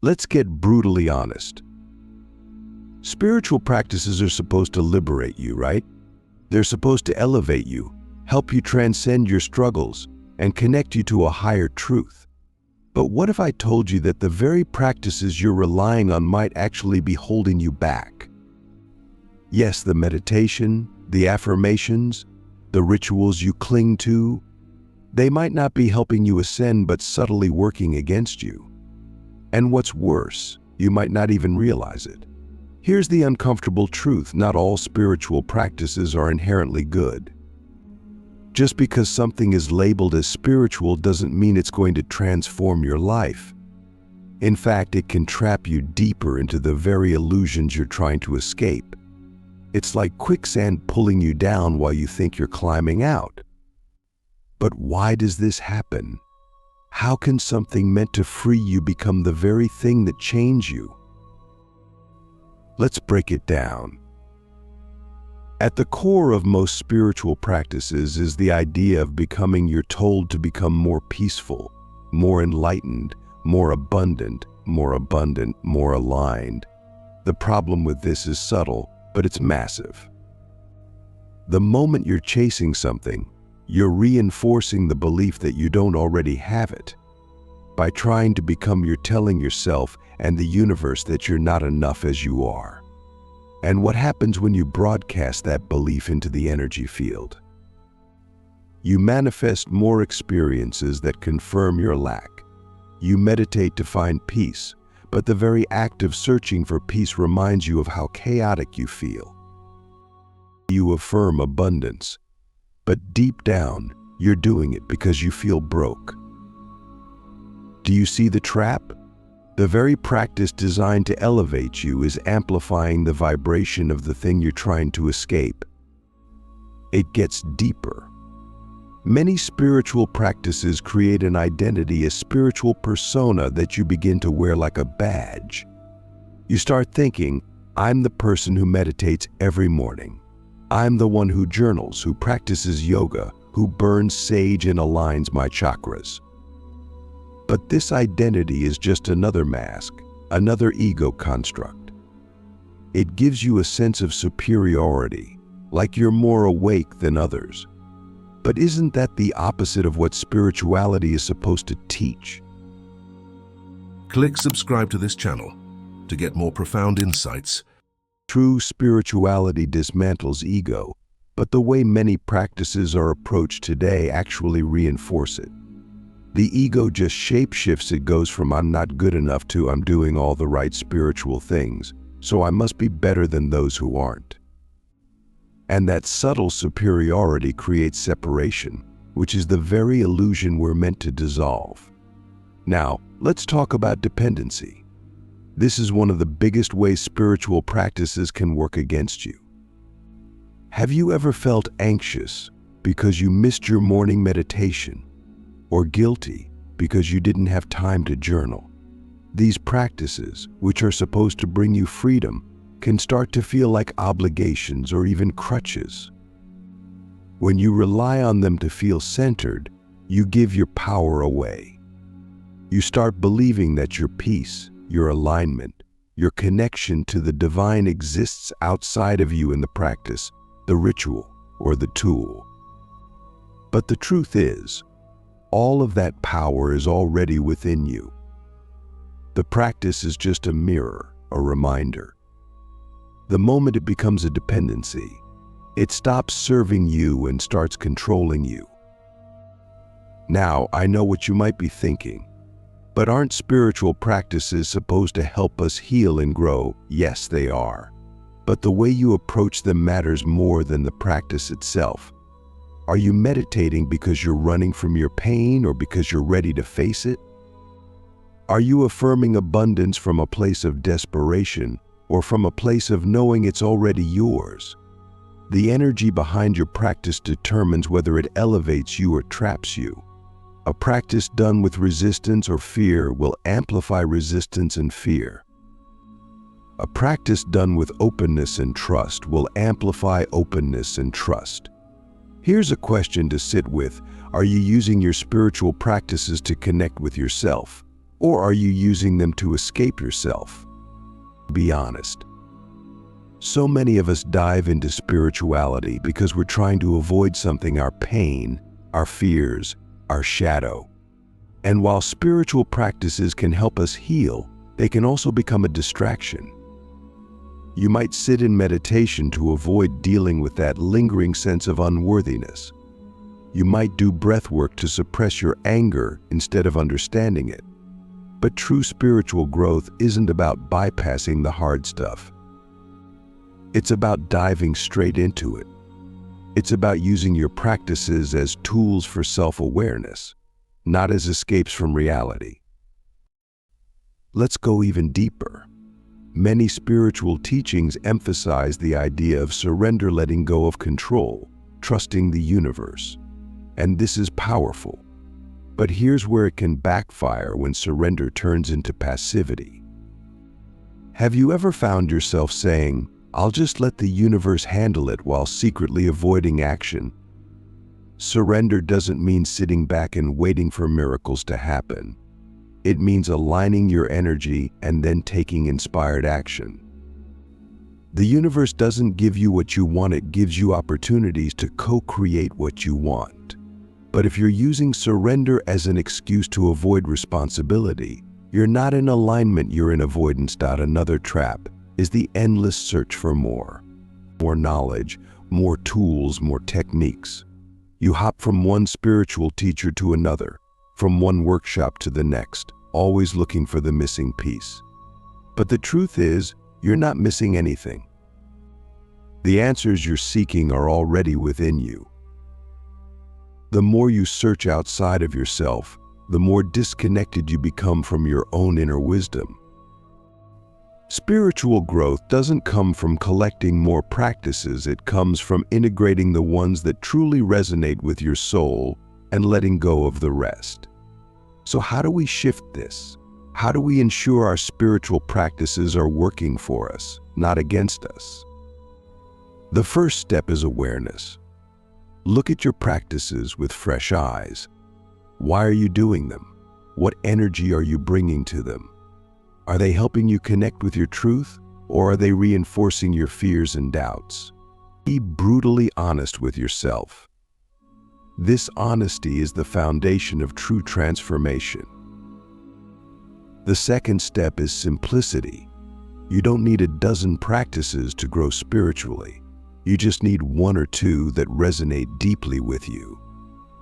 Let's get brutally honest. Spiritual practices are supposed to liberate you, right? They're supposed to elevate you, help you transcend your struggles, and connect you to a higher truth. But what if I told you that the very practices you're relying on might actually be holding you back? Yes, the meditation, the affirmations, the rituals you cling to, they might not be helping you ascend but subtly working against you. And what's worse, you might not even realize it. Here's the uncomfortable truth: not all spiritual practices are inherently good. Just because something is labeled as spiritual doesn't mean it's going to transform your life. In fact, it can trap you deeper into the very illusions you're trying to escape. It's like quicksand pulling you down while you think you're climbing out. But why does this happen? How can something meant to free you become the very thing that chains you? Let's break it down. At the core of most spiritual practices is the idea of becoming, you're told, to become more peaceful, more enlightened, more abundant, more aligned. The problem with this is subtle, but it's massive. The moment you're chasing something, you're reinforcing the belief that you don't already have it. By trying to become, you're telling yourself and the universe that you're not enough as you are. And what happens when you broadcast that belief into the energy field? You manifest more experiences that confirm your lack. You meditate to find peace, but the very act of searching for peace reminds you of how chaotic you feel. You affirm abundance, but deep down, you're doing it because you feel broke. Do you see the trap? The very practice designed to elevate you is amplifying the vibration of the thing you're trying to escape. It gets deeper. Many spiritual practices create an identity, a spiritual persona that you begin to wear like a badge. You start thinking, I'm the person who meditates every morning. I'm the one who journals, who practices yoga, who burns sage and aligns my chakras. But this identity is just another mask, another ego construct. It gives you a sense of superiority, like you're more awake than others. But isn't that the opposite of what spirituality is supposed to teach? Click subscribe to this channel to get more profound insights. True spirituality dismantles ego, but the way many practices are approached today actually reinforce it. The ego just shapeshifts. It goes from I'm not good enough to I'm doing all the right spiritual things, so I must be better than those who aren't. And that subtle superiority creates separation, which is the very illusion we're meant to dissolve. Now, let's talk about dependency. This is one of the biggest ways spiritual practices can work against you. Have you ever felt anxious because you missed your morning meditation? Or guilty because you didn't have time to journal? These practices, which are supposed to bring you freedom, can start to feel like obligations or even crutches. When you rely on them to feel centered, you give your power away. You start believing that your peace, your alignment, your connection to the divine exists outside of you in the practice, the ritual, or the tool. But the truth is, all of that power is already within you. The practice is just a mirror, a reminder. The moment it becomes a dependency, it stops serving you and starts controlling you. Now, I know what you might be thinking, but aren't spiritual practices supposed to help us heal and grow? Yes, they are. But the way you approach them matters more than the practice itself. Are you meditating because you're running from your pain or because you're ready to face it? Are you affirming abundance from a place of desperation or from a place of knowing it's already yours? The energy behind your practice determines whether it elevates you or traps you. A practice done with resistance or fear will amplify resistance and fear. A practice done with openness and trust will amplify openness and trust. Here's a question to sit with. Are you using your spiritual practices to connect with yourself, Or are you using them to escape yourself? Be honest. So many of us dive into spirituality because we're trying to avoid something: our pain, our fears, our shadow. And while spiritual practices can help us heal, they can also become a distraction. You might sit in meditation to avoid dealing with that lingering sense of unworthiness. You might do breath work to suppress your anger instead of understanding it. But true spiritual growth isn't about bypassing the hard stuff. It's about diving straight into it. It's about using your practices as tools for self-awareness, not as escapes from reality. Let's go even deeper. Many spiritual teachings emphasize the idea of surrender, letting go of control, trusting the universe. And this is powerful. But here's where it can backfire when surrender turns into passivity. Have you ever found yourself saying, "I'll just let the universe handle it," while secretly avoiding action? Surrender doesn't mean sitting back and waiting for miracles to happen. It means aligning your energy and then taking inspired action. The universe doesn't give you what you want, it gives you opportunities to co-create what you want. But if you're using surrender as an excuse to avoid responsibility, you're not in alignment, you're in avoidance. Another trap is the endless search for more. More knowledge, more tools, more techniques. You hop from one spiritual teacher to another, from one workshop to the next, always looking for the missing piece. But the truth is, you're not missing anything. The answers you're seeking are already within you. The more you search outside of yourself, the more disconnected you become from your own inner wisdom. Spiritual growth doesn't come from collecting more practices, it comes from integrating the ones that truly resonate with your soul and letting go of the rest. So how do we shift this? How do we ensure our spiritual practices are working for us, not against us? The first step is awareness. Look at your practices with fresh eyes. Why are you doing them? What energy are you bringing to them? Are they helping you connect with your truth, or are they reinforcing your fears and doubts? Be brutally honest with yourself. This honesty is the foundation of true transformation. The second step is simplicity. You don't need a dozen practices to grow spiritually. You just need one or two that resonate deeply with you.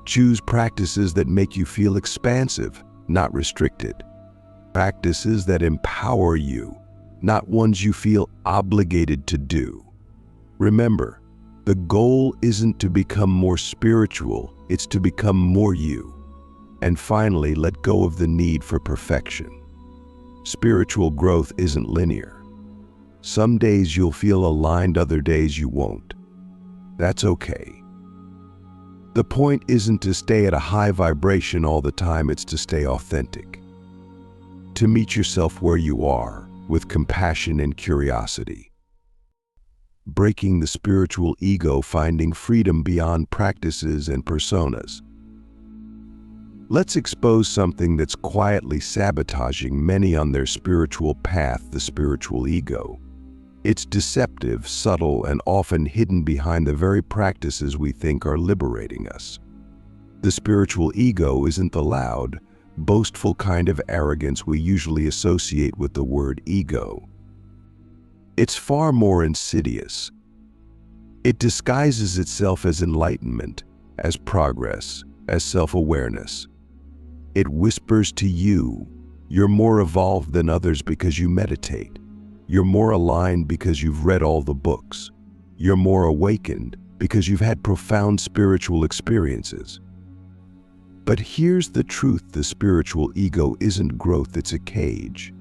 Choose practices that make you feel expansive, not restricted. Practices that empower you, not ones you feel obligated to do. Remember, the goal isn't to become more spiritual, it's to become more you. And finally, let go of the need for perfection. Spiritual growth isn't linear. Some days you'll feel aligned, other days you won't. That's okay. The point isn't to stay at a high vibration all the time, it's to stay authentic. To meet yourself where you are, with compassion and curiosity. Breaking the spiritual ego, finding freedom beyond practices and personas. Let's expose something that's quietly sabotaging many on their spiritual path: the spiritual ego. It's deceptive, subtle, and often hidden behind the very practices we think are liberating us. The spiritual ego isn't the loud, boastful kind of arrogance we usually associate with the word ego. It's far more insidious. It disguises itself as enlightenment, as progress, as self-awareness. It whispers to you, you're more evolved than others because you meditate. You're more aligned because you've read all the books. You're more awakened because you've had profound spiritual experiences. But here's the truth: the spiritual ego isn't growth, it's a cage.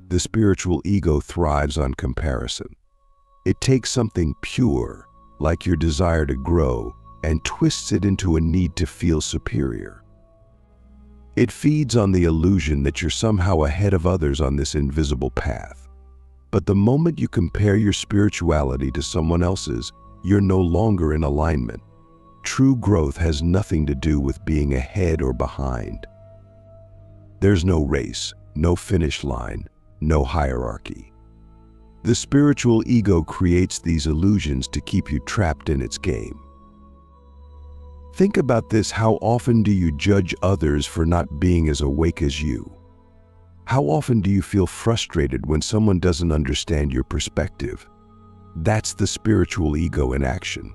The spiritual ego thrives on comparison. It takes something pure, like your desire to grow, and twists it into a need to feel superior. It feeds on the illusion that you're somehow ahead of others on this invisible path. But the moment you compare your spirituality to someone else's, you're no longer in alignment. True growth has nothing to do with being ahead or behind. There's no race, no finish line, no hierarchy. The spiritual ego creates these illusions to keep you trapped in its game. Think about this: how often do you judge others for not being as awake as you? How often do you feel frustrated when someone doesn't understand your perspective? That's the spiritual ego in action.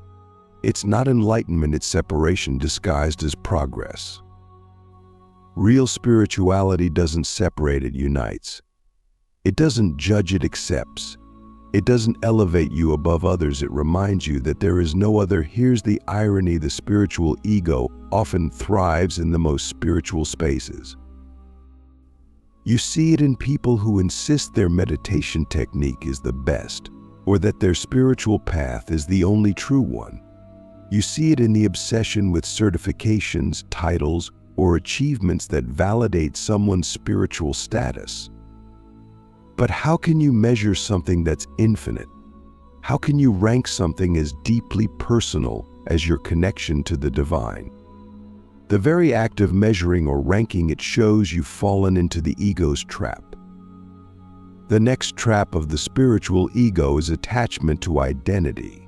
It's not enlightenment, it's separation disguised as progress. Real spirituality doesn't separate, it unites. It doesn't judge, it accepts. It doesn't elevate you above others, it reminds you that there is no other. Here's the irony: the spiritual ego often thrives in the most spiritual spaces. You see it in people who insist their meditation technique is the best, or that their spiritual path is the only true one. You see it in the obsession with certifications, titles, or achievements that validate someone's spiritual status. But how can you measure something that's infinite? How can you rank something as deeply personal as your connection to the divine? The very act of measuring or ranking it shows you've fallen into the ego's trap. The next trap of the spiritual ego is attachment to identity.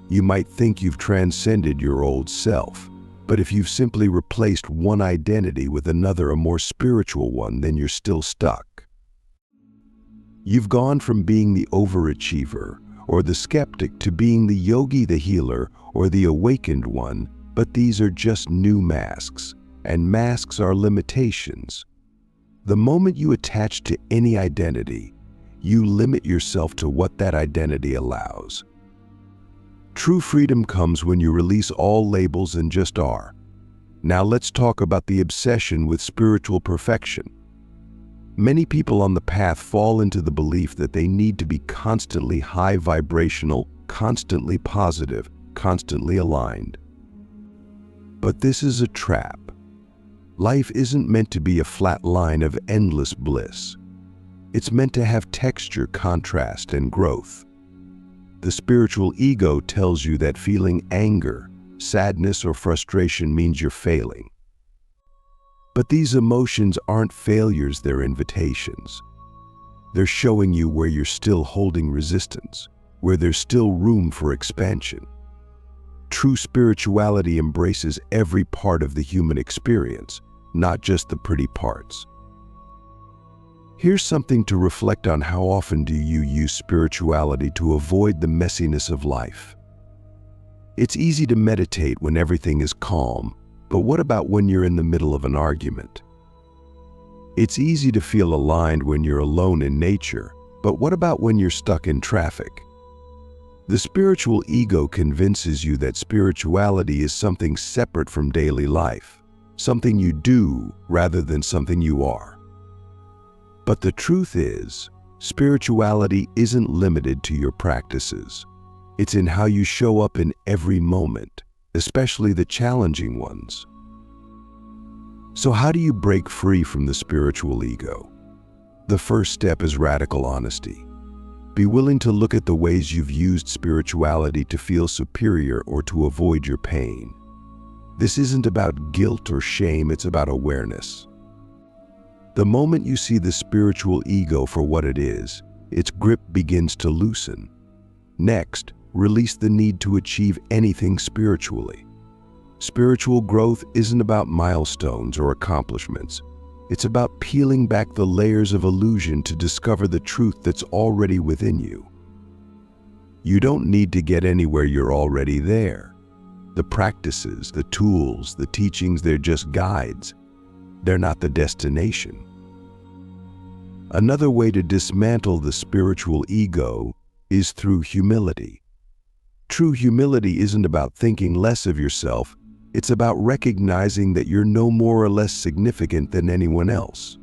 You might think you've transcended your old self, but if you've simply replaced one identity with another, a more spiritual one, then you're still stuck. You've gone from being the overachiever or the skeptic to being the yogi, the healer, or the awakened one, but these are just new masks, and masks are limitations. The moment you attach to any identity, you limit yourself to what that identity allows. True freedom comes when you release all labels and just are. Now let's talk about the obsession with spiritual perfection. Many people on the path fall into the belief that they need to be constantly high vibrational, constantly positive, constantly aligned. But this is a trap. Life isn't meant to be a flat line of endless bliss. It's meant to have texture, contrast, and growth. The spiritual ego tells you that feeling anger, sadness, or frustration means you're failing. But these emotions aren't failures, they're invitations. They're showing you where you're still holding resistance, where there's still room for expansion. True spirituality embraces every part of the human experience, not just the pretty parts. Here's something to reflect on: how often do you use spirituality to avoid the messiness of life? It's easy to meditate when everything is calm, but what about when you're in the middle of an argument? It's easy to feel aligned when you're alone in nature, but what about when you're stuck in traffic? The spiritual ego convinces you that spirituality is something separate from daily life, something you do rather than something you are. But the truth is, spirituality isn't limited to your practices. It's in how you show up in every moment, especially the challenging ones. So how do you break free from the spiritual ego? The first step is radical honesty. Be willing to look at the ways you've used spirituality to feel superior or to avoid your pain. This isn't about guilt or shame, it's about awareness. The moment you see the spiritual ego for what it is, its grip begins to loosen. Next, release the need to achieve anything spiritually. Spiritual growth isn't about milestones or accomplishments. It's about peeling back the layers of illusion to discover the truth that's already within you. You don't need to get anywhere, you're already there. The practices, the tools, the teachings, they're just guides. They're not the destination. Another way to dismantle the spiritual ego is through humility. True humility isn't about thinking less of yourself. It's about recognizing that you're no more or less significant than anyone else.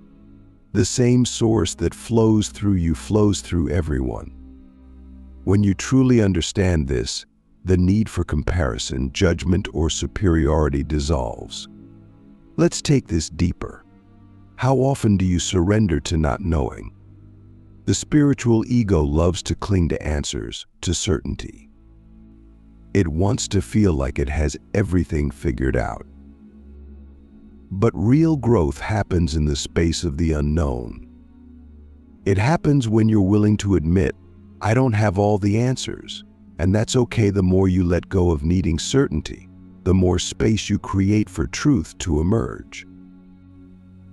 The same source that flows through you flows through everyone. When you truly understand this, the need for comparison, judgment, or superiority dissolves. Let's take this deeper. How often do you surrender to not knowing? The spiritual ego loves to cling to answers, to certainty. It wants to feel like it has everything figured out. But real growth happens in the space of the unknown. It happens when you're willing to admit, I don't have all the answers, and that's okay. The more you let go of needing certainty, the more space you create for truth to emerge.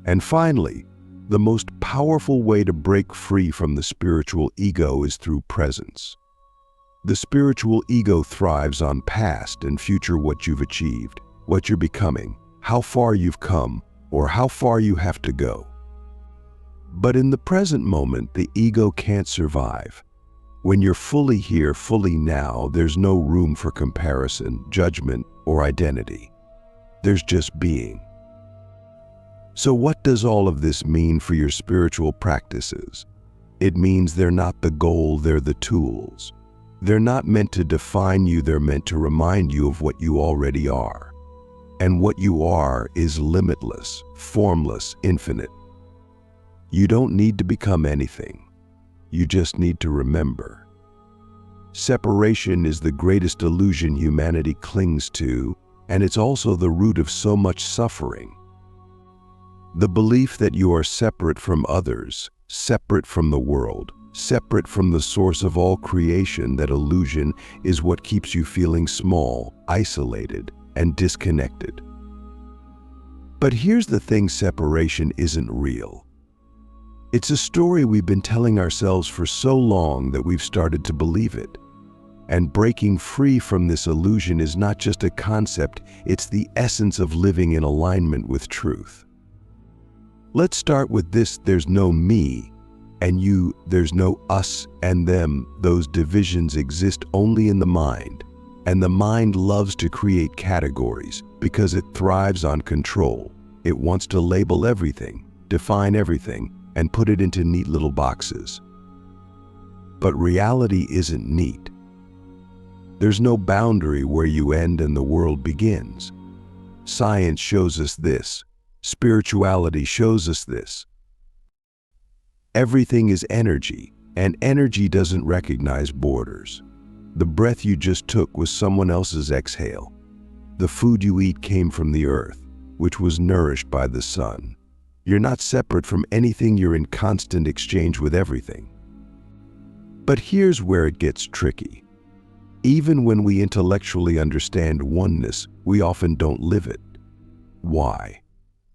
And finally, the most powerful way to break free from the spiritual ego is through presence. The spiritual ego thrives on past and future, what you've achieved, what you're becoming, how far you've come, or how far you have to go. But in the present moment, the ego can't survive. When you're fully here, fully now, there's no room for comparison, judgment, or identity. There's just being. So what does all of this mean for your spiritual practices? It means they're not the goal, they're the tools. They're not meant to define you, they're meant to remind you of what you already are. And what you are is limitless, formless, infinite. You don't need to become anything. You just need to remember. Separation is the greatest illusion humanity clings to, and it's also the root of so much suffering. The belief that you are separate from others, separate from the world, separate from the source of all creation, that illusion is what keeps you feeling small, isolated, and disconnected. But here's the thing, separation isn't real. It's a story we've been telling ourselves for so long that we've started to believe it. And breaking free from this illusion is not just a concept, it's the essence of living in alignment with truth. Let's start with this: there's no me and you, there's no us and them. Those divisions exist only in the mind, and the mind loves to create categories because it thrives on control. It wants to label everything, define everything, and put it into neat little boxes. But reality isn't neat. There's no boundary where you end and the world begins. Science shows us this. Spirituality shows us this. Everything is energy, and energy doesn't recognize borders. The breath you just took was someone else's exhale. The food you eat came from the earth, which was nourished by the sun. You're not separate from anything, you're in constant exchange with everything. But here's where it gets tricky. Even when we intellectually understand oneness, we often don't live it. Why?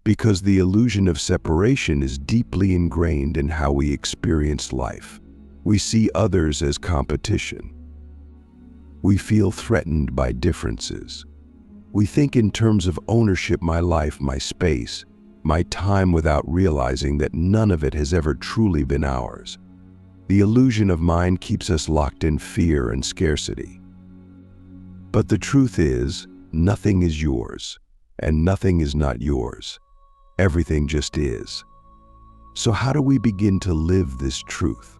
Because the illusion of separation is deeply ingrained in how we experience life. We see others as competition. We feel threatened by differences. We think in terms of ownership: my life, my space, my time, without realizing that none of it has ever truly been ours. The illusion of mine keeps us locked in fear and scarcity. But the truth is, nothing is yours, and nothing is not yours. Everything just is. So how do we begin to live this truth?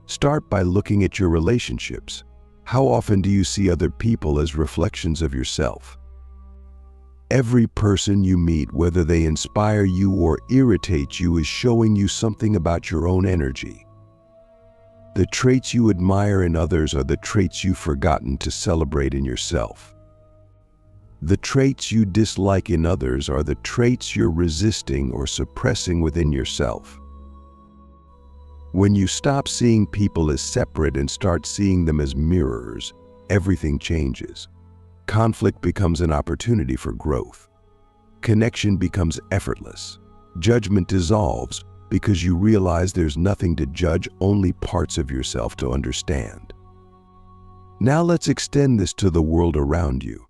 Start by looking at your relationships. How often do you see other people as reflections of yourself? Every person you meet, whether they inspire you or irritate you, is showing you something about your own energy. The traits you admire in others are the traits you've forgotten to celebrate in yourself. The traits you dislike in others are the traits you're resisting or suppressing within yourself. When you stop seeing people as separate and start seeing them as mirrors, everything changes. Conflict becomes an opportunity for growth. Connection becomes effortless. Judgment dissolves because you realize there's nothing to judge, only parts of yourself to understand. Now let's extend this to the world around you.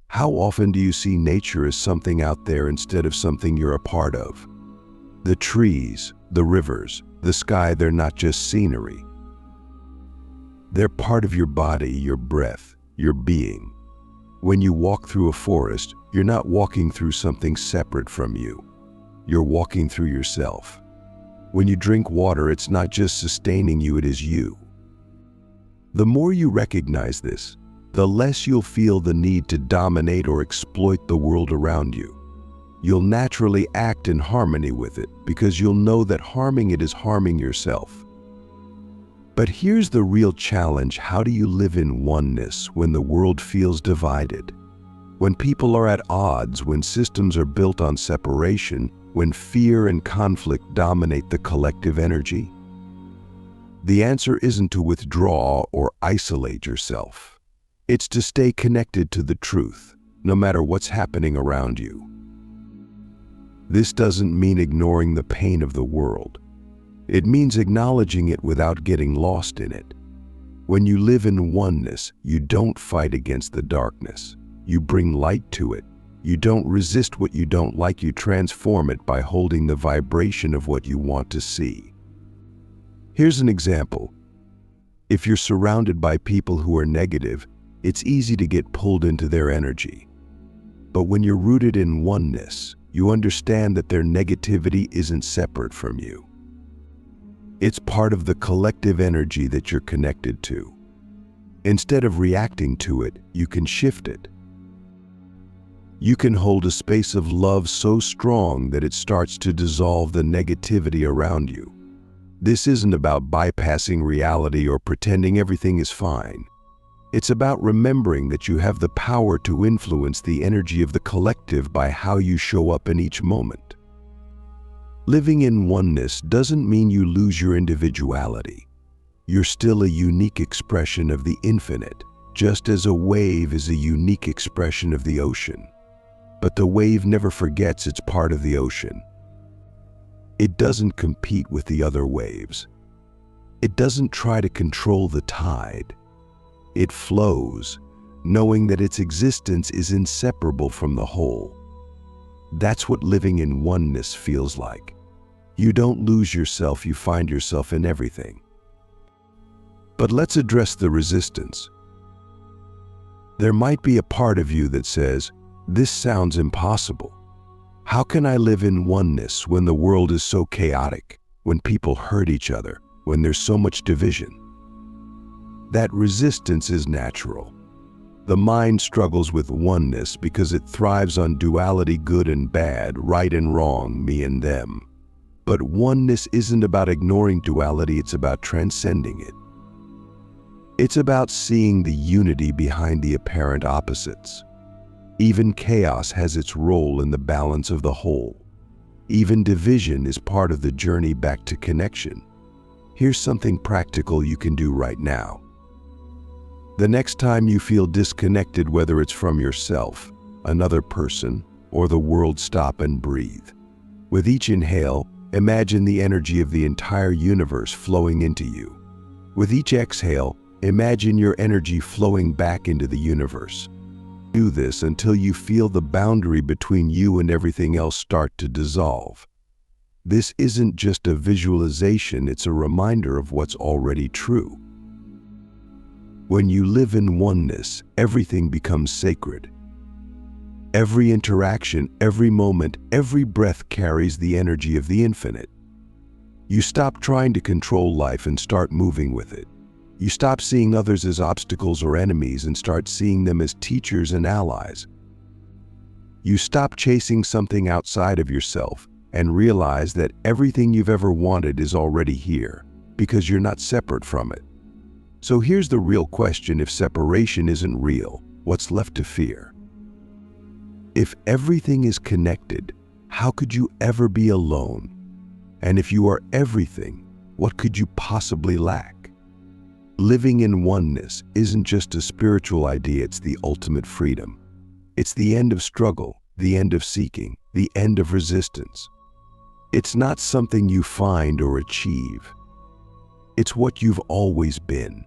How often do you see nature as something out there instead of something you're a part of? The trees, the rivers, the sky, they're not just scenery. They're part of your body, your breath, your being. When you walk through a forest, you're not walking through something separate from you. You're walking through yourself. When you drink water, it's not just sustaining you, it is you. The more you recognize this, the less you'll feel the need to dominate or exploit the world around you. You'll naturally act in harmony with it because you'll know that harming it is harming yourself. But here's the real challenge: how do you live in oneness when the world feels divided? When people are at odds, when systems are built on separation, when fear and conflict dominate the collective energy? The answer isn't to withdraw or isolate yourself. It's to stay connected to the truth, no matter what's happening around you. This doesn't mean ignoring the pain of the world. It means acknowledging it without getting lost in it. When you live in oneness, you don't fight against the darkness. You bring light to it. You don't resist what you don't like, you transform it by holding the vibration of what you want to see. Here's an example. If you're surrounded by people who are negative, it's easy to get pulled into their energy. But when you're rooted in oneness, you understand that their negativity isn't separate from you. It's part of the collective energy that you're connected to. Instead of reacting to it, you can shift it. You can hold a space of love so strong that it starts to dissolve the negativity around you. This isn't about bypassing reality or pretending everything is fine. It's about remembering that you have the power to influence the energy of the collective by how you show up in each moment. Living in oneness doesn't mean you lose your individuality. You're still a unique expression of the infinite, just as a wave is a unique expression of the ocean. But the wave never forgets it's part of the ocean. It doesn't compete with the other waves. It doesn't try to control the tide. It flows, knowing that its existence is inseparable from the whole. That's what living in oneness feels like. You don't lose yourself, you find yourself in everything. But let's address the resistance. There might be a part of you that says, "This sounds impossible. How can I live in oneness when the world is so chaotic, when people hurt each other, when there's so much division?" That resistance is natural. The mind struggles with oneness because it thrives on duality, good and bad, right and wrong, me and them. But oneness isn't about ignoring duality, it's about transcending it. It's about seeing the unity behind the apparent opposites. Even chaos has its role in the balance of the whole. Even division is part of the journey back to connection. Here's something practical you can do right now. The next time you feel disconnected, whether it's from yourself, another person, or the world, stop and breathe. With each inhale, imagine the energy of the entire universe flowing into you. With each exhale, imagine your energy flowing back into the universe. Do this until you feel the boundary between you and everything else start to dissolve. This isn't just a visualization, it's a reminder of what's already true. When you live in oneness, everything becomes sacred. Every interaction, every moment, every breath carries the energy of the infinite. You stop trying to control life and start moving with it. You stop seeing others as obstacles or enemies and start seeing them as teachers and allies. You stop chasing something outside of yourself and realize that everything you've ever wanted is already here because you're not separate from it. So here's the real question: if separation isn't real, what's left to fear? If everything is connected, how could you ever be alone? And if you are everything, what could you possibly lack? Living in oneness isn't just a spiritual idea, it's the ultimate freedom. It's the end of struggle, the end of seeking, the end of resistance. It's not something you find or achieve. It's what you've always been.